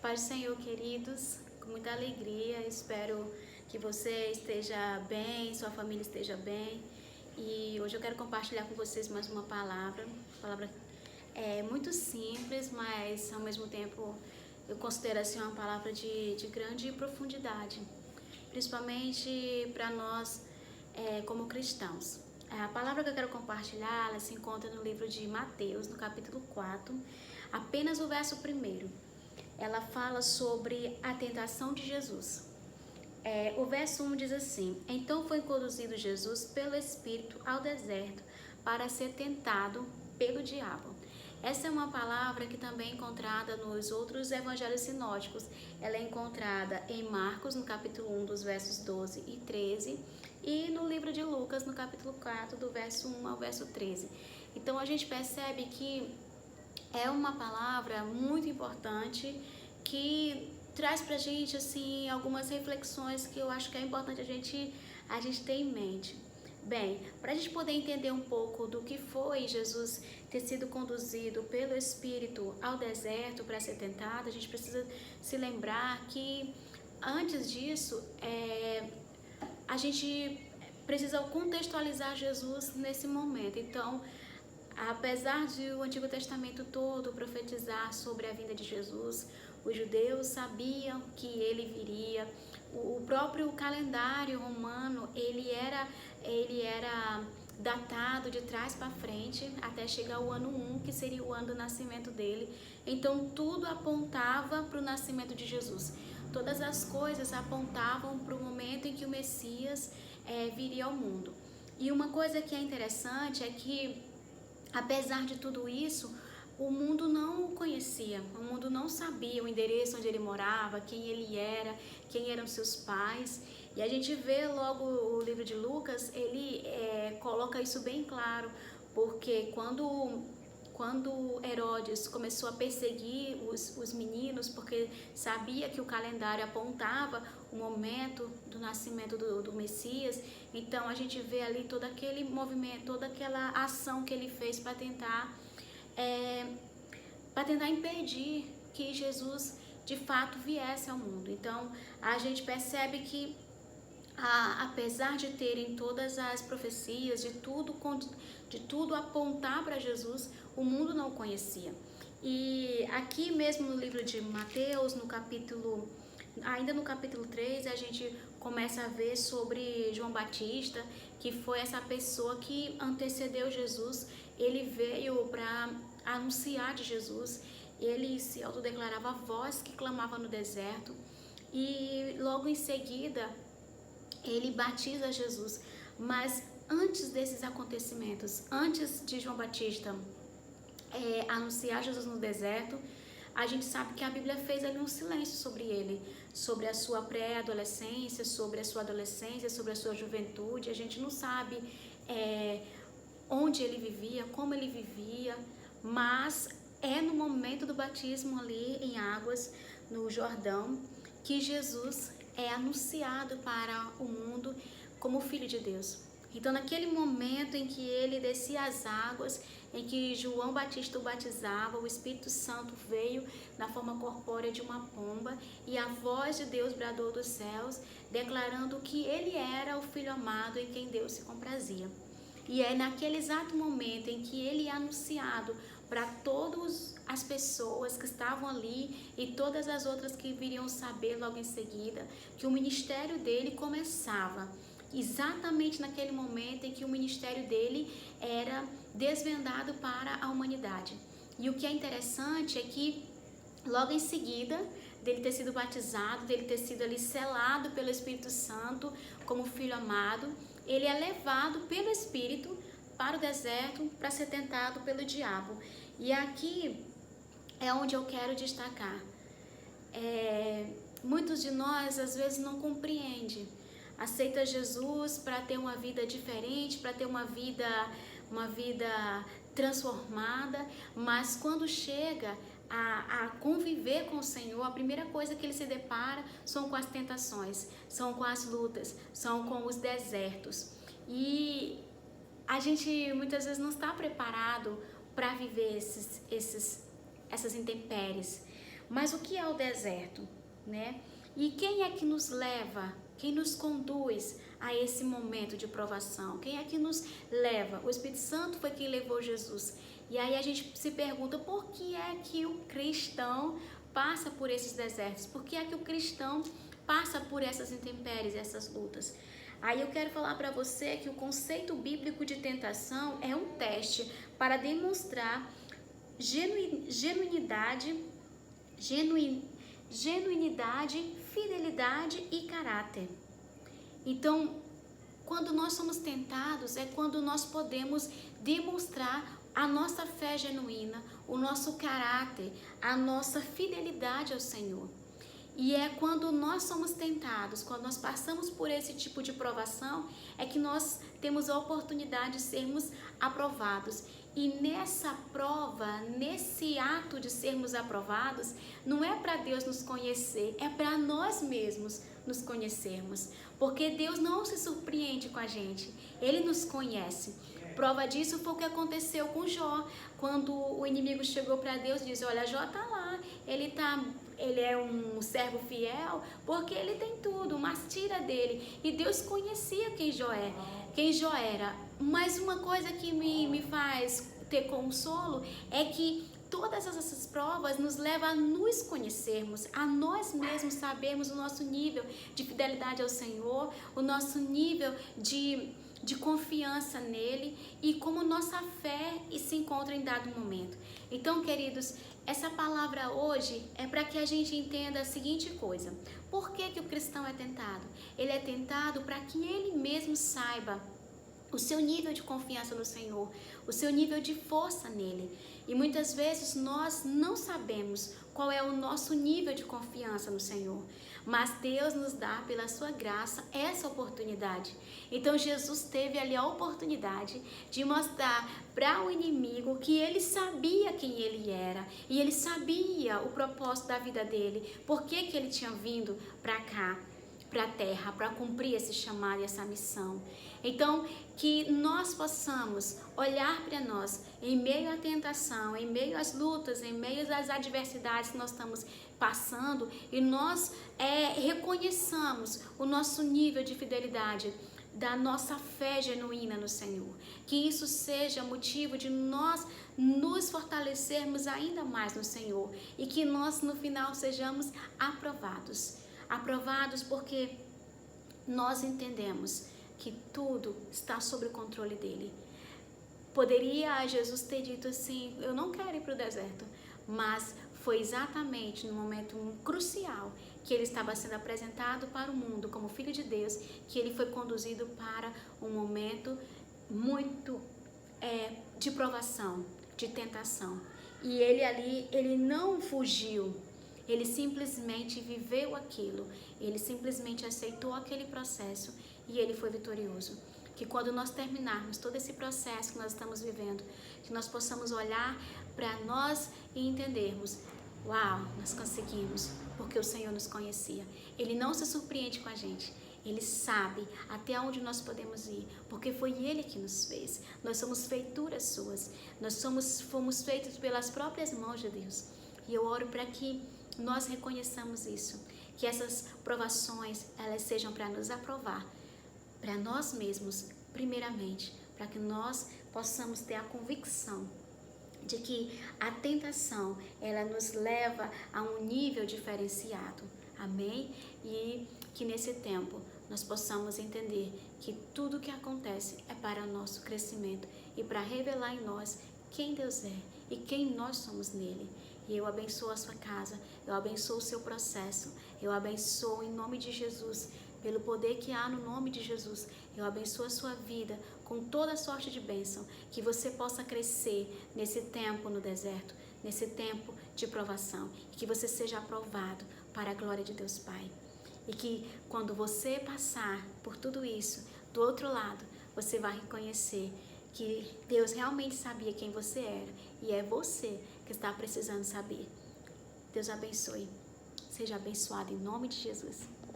Paz do Senhor, queridos, com muita alegria, espero que você esteja bem, sua família esteja bem. E hoje eu quero compartilhar com vocês mais uma palavra. A palavra é muito simples, mas ao mesmo tempo eu considero assim uma palavra de grande profundidade, principalmente para nós como cristãos. A palavra que eu quero compartilhar, ela se encontra no livro de Mateus, no capítulo 4, apenas o verso 1. Ela fala sobre a tentação de Jesus. O verso 1 diz assim: Então foi conduzido Jesus pelo Espírito ao deserto para ser tentado pelo diabo. Essa é uma palavra que também é encontrada nos outros evangelhos sinóticos. Ela é encontrada em Marcos, no capítulo 1, dos versos 12 e 13, e no livro de Lucas, no capítulo 4, do verso 1 ao verso 13. Então a gente percebe que é uma palavra muito importante que traz pra gente assim algumas reflexões que eu acho que é importante a gente ter em mente. Bem, para a gente poder entender um pouco do que foi Jesus ter sido conduzido pelo Espírito ao deserto para ser tentado, a gente precisa se lembrar que antes disso a gente precisa contextualizar Jesus nesse momento. Então, apesar de o Antigo Testamento todo profetizar sobre a vinda de Jesus, os judeus sabiam que ele viria. O próprio calendário romano, ele era datado de trás para frente até chegar ao ano 1, que seria o ano do nascimento dele. Então tudo apontava para o nascimento de Jesus. Todas as coisas apontavam para o momento em que o Messias viria ao mundo. E uma coisa que é interessante é que, apesar de tudo isso, o mundo não o conhecia, o mundo não sabia o endereço onde ele morava, quem ele era, quem eram seus pais. E a gente vê logo o livro de Lucas, ele coloca isso bem claro, porque quando Herodes começou a perseguir os meninos, porque sabia que o calendário apontava o momento do nascimento do Messias, então a gente vê ali todo aquele movimento, toda aquela ação que ele fez para tentar impedir que Jesus de fato viesse ao mundo. Então a gente percebe que apesar de terem todas as profecias, de tudo apontar para Jesus, o mundo não o conhecia. E aqui mesmo no livro de Mateus, ainda no capítulo 3, a gente começa a ver sobre João Batista, que foi essa pessoa que antecedeu Jesus. Ele veio para anunciar de Jesus, ele se autodeclarava a voz que clamava no deserto, e logo em seguida ele batiza Jesus. Mas antes desses acontecimentos, antes de João Batista anunciar Jesus no deserto, a gente sabe que a Bíblia fez ali um silêncio sobre ele, sobre a sua pré-adolescência, sobre a sua adolescência, sobre a sua juventude. A gente não sabe onde ele vivia, como ele vivia, mas é no momento do batismo ali em águas, no Jordão, que Jesus é anunciado para o mundo como Filho de Deus. Então, naquele momento em que ele descia as águas, em que João Batista o batizava, o Espírito Santo veio na forma corpórea de uma pomba, e a voz de Deus bradou dos céus, declarando que ele era o Filho amado em quem Deus se comprazia. E é naquele exato momento em que ele é anunciado para todas as pessoas que estavam ali e todas as outras que viriam saber logo em seguida, que o ministério dele começava. Exatamente naquele momento em que o ministério dele era desvendado para a humanidade. E o que é interessante é que logo em seguida dele ter sido batizado, dele ter sido ali selado pelo Espírito Santo como filho amado, ele é levado pelo Espírito para o deserto para ser tentado pelo diabo. E aqui é onde eu quero destacar. Muitos de nós às vezes não compreendem. Aceita Jesus para ter uma vida diferente, para ter uma vida transformada, mas quando chega a conviver com o Senhor, a primeira coisa que ele se depara são com as tentações, são com as lutas, são com os desertos. E a gente muitas vezes não está preparado para viver essas intempéries. Mas o que é o deserto, né? E quem é que nos leva, quem nos conduz a esse momento de provação? Quem é que nos leva? O Espírito Santo foi quem levou Jesus. E aí a gente se pergunta, por que é que o cristão passa por esses desertos? Por que é que o cristão passa por essas intempéries, essas lutas? Aí eu quero falar para você que o conceito bíblico de tentação é um teste para demonstrar genuinidade, fidelidade e caráter. Então, quando nós somos tentados, é quando nós podemos demonstrar a nossa fé genuína, o nosso caráter, a nossa fidelidade ao Senhor. E é quando nós somos tentados, quando nós passamos por esse tipo de provação, é que nós temos a oportunidade de sermos aprovados. E nessa prova, nesse ato de sermos aprovados, não é para Deus nos conhecer, é para nós mesmos nos conhecermos. Porque Deus não se surpreende com a gente, Ele nos conhece. Prova disso foi o que aconteceu com Jó, quando o inimigo chegou para Deus e disse, olha, Jó está lá, ele é um servo fiel, porque ele tem tudo, mas tira dele. E Deus conhecia quem Jó era. Mas uma coisa que me faz ter consolo é que todas essas provas nos levam a nos conhecermos, a nós mesmos sabermos o nosso nível de fidelidade ao Senhor, o nosso nível de confiança nele e como nossa fé se encontra em dado momento. Então, queridos, essa palavra hoje é para que a gente entenda a seguinte coisa. Por que o cristão é tentado? Ele é tentado para que ele mesmo saiba o seu nível de confiança no Senhor, o seu nível de força nele. E muitas vezes nós não sabemos qual é o nosso nível de confiança no Senhor. Mas Deus nos dá, pela sua graça, essa oportunidade. Então Jesus teve ali a oportunidade de mostrar para o inimigo que ele sabia quem ele era. E ele sabia o propósito da vida dele. Por que ele tinha vindo para cá, para a terra, para cumprir esse chamado e essa missão. Então, que nós possamos olhar para nós em meio à tentação, em meio às lutas, em meio às adversidades que nós estamos passando e nós reconheçamos o nosso nível de fidelidade, da nossa fé genuína no Senhor. Que isso seja motivo de nós nos fortalecermos ainda mais no Senhor e que nós no final sejamos aprovados. Aprovados porque nós entendemos que tudo está sob o controle dele. Poderia Jesus ter dito assim, eu não quero ir para o deserto, mas foi exatamente no momento crucial que ele estava sendo apresentado para o mundo como Filho de Deus, que ele foi conduzido para um momento muito de provação, de tentação. E ele ali, ele não fugiu, ele simplesmente viveu aquilo, ele simplesmente aceitou aquele processo e ele foi vitorioso. Que quando nós terminarmos todo esse processo que nós estamos vivendo, que nós possamos olhar para nós e entendermos, uau, nós conseguimos, porque o Senhor nos conhecia. Ele não se surpreende com a gente, Ele sabe até onde nós podemos ir, porque foi Ele que nos fez. Nós somos feituras suas, fomos feitos pelas próprias mãos de Deus. E eu oro para que nós reconheçamos isso, que essas provações, elas sejam para nos aprovar, para nós mesmos, primeiramente, para que nós possamos ter a convicção de que a tentação, ela nos leva a um nível diferenciado, amém? E que nesse tempo nós possamos entender que tudo que acontece é para o nosso crescimento e para revelar em nós quem Deus é e quem nós somos nele. E eu abençoo a sua casa, eu abençoo o seu processo, eu abençoo em nome de Jesus, pelo poder que há no nome de Jesus, eu abençoo a sua vida com toda sorte de bênção, que você possa crescer nesse tempo no deserto, nesse tempo de provação, e que você seja aprovado para a glória de Deus Pai. E que quando você passar por tudo isso, do outro lado, você vai reconhecer que Deus realmente sabia quem você era, e é você que está precisando saber. Deus abençoe. Seja abençoado em nome de Jesus.